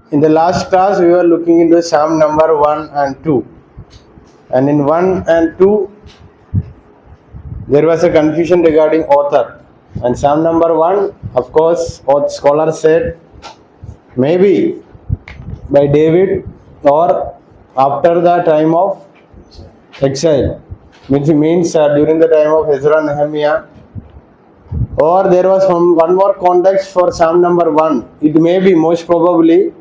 In the last class, we were looking into Psalm number 1 and 2. And in 1 and 2, there was a confusion regarding author. And Psalm number 1, of course, what scholars said, maybe by David or after the time of exile. Means during the time of Ezra and Nehemiah. Or there was one more context for Psalm number 1. It may be, most probably,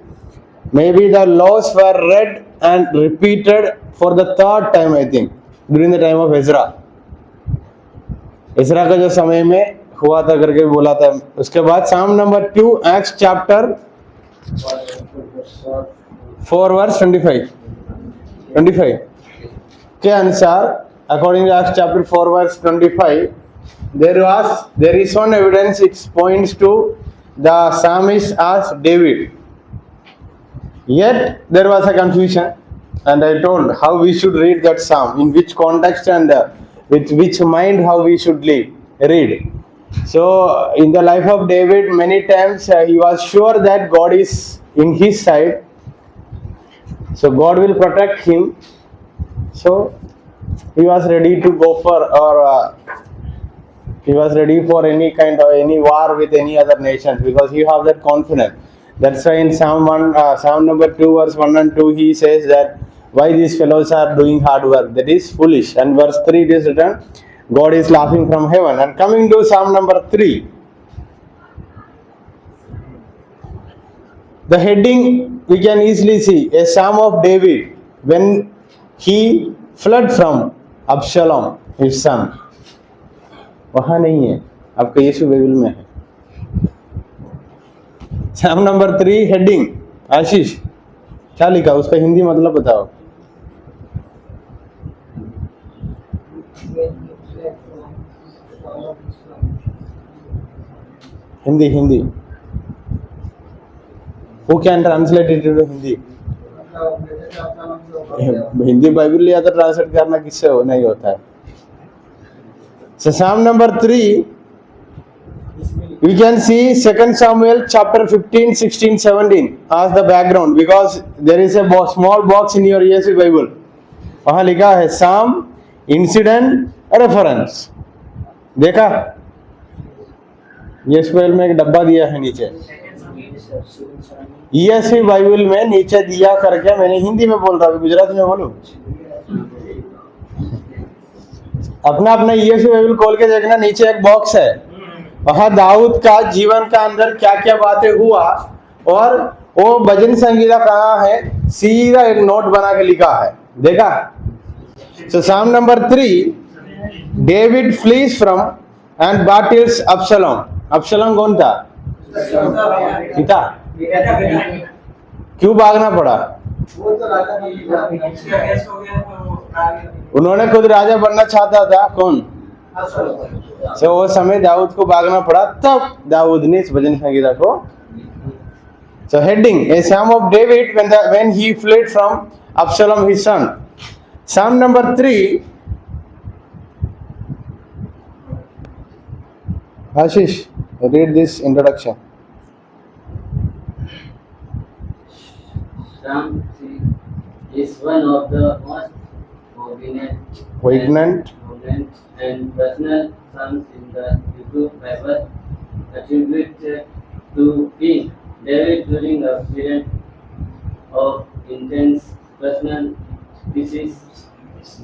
maybe the laws were read and repeated for the third time, I think, during the time of Ezra. Ezra का जो समय में हुआ था करके बोला था. उसके बाद Psalm number 2, Acts chapter 4 verse 25 के अनुसार, according to Acts chapter 4 verse 25, there is one evidence which points to the psalmist as David. Yet there was a confusion, and I told how we should read that psalm, in which context and with which mind how we should read. So in the life of David, many times he was sure that God is in his side, so God will protect him. So he was ready to go for, or he was ready for any kind of any war with any other nations, because he have that confidence. That's why in Psalm number 2 verse 1 and 2 he says that why these fellows are doing hard work, that is foolish. And verse 3 it is written, God is laughing from heaven. And coming to Psalm number 3, the heading we can easily see, a Psalm of David when he fled from Absalom his son. वहाँ नहीं है, आपका यीशु Bible में है. Psalm number 3 heading, आशीष क्या लिखा, उसका हिंदी मतलब बताओ. Hindi who can translate it into Hindi? Hindi Bible लिया तो ट्रांसलेट करना किससे नहीं होता है. So Psalm number 3, we can see 2 Samuel chapter 15, 16, 17 as the background, because there is a small box in your ESV Bible. वहाँ लिखा है Psalm Incident Reference. देखा? ESV Bible में एक डब्बा दिया है नीचे. ESV बाइबल में नीचे दिया करके, मैंने हिंदी में बोल रहा हूँ, गुजराती में बोलूं. अपना ESV बाइबल खोल के देखना, नीचे एक बॉक्स है, वहां दाऊद का जीवन का अंदर क्या क्या बातें हुआ और वो भजन संगीता कहाँ है, सीधा एक नोट बना के लिखा है. देखा? So Psalm number 3, David flees from and battles Absalom. Absalom कौन था? पिता. क्यों भागना पड़ा? उन्होंने खुद राजा बनना चाहता था. कौन? So वो समय दाऊद को भागना पड़ा, तब दाऊद ने इस भजन संगीता को. So heading, a Psalm of David when he fled from Absalom his son. Psalm number 3, Ashish, read this introduction. Psalm 3 is one of the most poignant and personal psalms in the Hebrew Bible, attributed to King David during a period of intense personal crisis.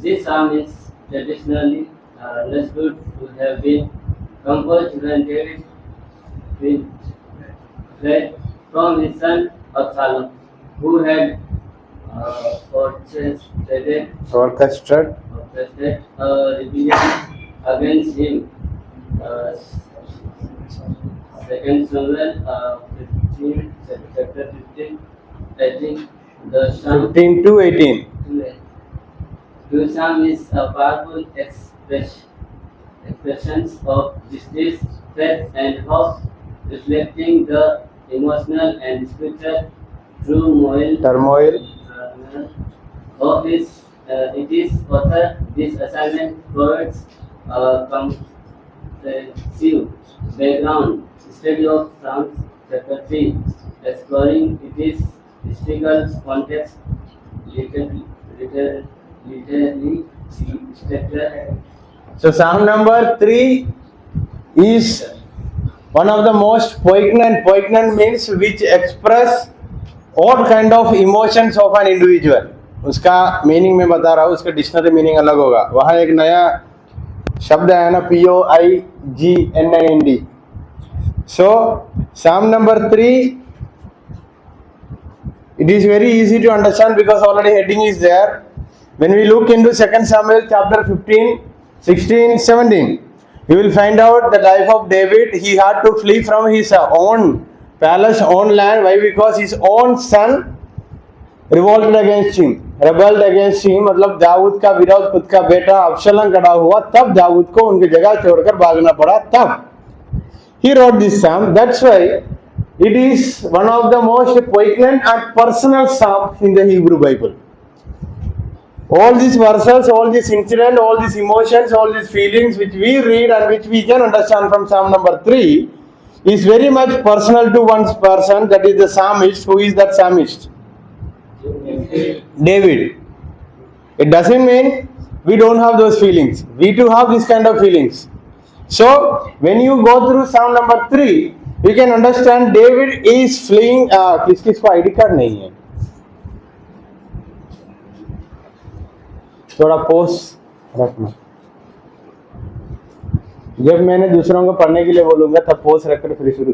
This psalm is traditionally understood to have been composed when David fled from his son Absalom, who had orchestrated a rebellion against him. 2 Samuel 15, chapter 15, 18. The Psalm 15 to 18. The Psalm is a powerful expressions of justice, faith, and hope, reflecting the emotional and spiritual turmoil of its author. This assignment provides a comprehensive background study of Psalms chapter 3, exploring its historical context, literary structure. So Psalm number 3 is one of the most poignant. Poignant means which express all kind of emotions of an individual. उसका meaning मैं बता रहा हूँ, उसका dictionary meaning अलग होगा. वहाँ एक नया शब्द है ना, POIGNIND. So Psalm number 3, it is very easy to understand because already heading is there. When we look into 2 Samuel chapter 15, 16, 17, you will find out the life of David. He had to flee from his own palace, own land. Why? Because his own son revolted against him, rebelled against him. मतलब दाऊद का विरोध खुद का बेटा अब्शलोम खड़ा हुआ, तब दाऊद को उनकी जगह छोड़कर भागना पड़ा. तब he wrote this psalm. That's why it is one of the most poignant and personal psalms in the Hebrew Bible. All these verses, all these incidents, all these emotions, all these feelings which we read and which we can understand from Psalm number 3 is very much personal to one person, that is the psalmist. Who is that psalmist? David. It doesn't mean we don't have those feelings. We too have this kind of feelings. So when you go through Psalm number 3, you can understand David is fleeing. किसको ID card नहीं है, थोड़ा post रखना. जब मैंने दूसरों को पढ़ने के लिए बोलूंगा तब पोस्ट रखकर फिर शुरू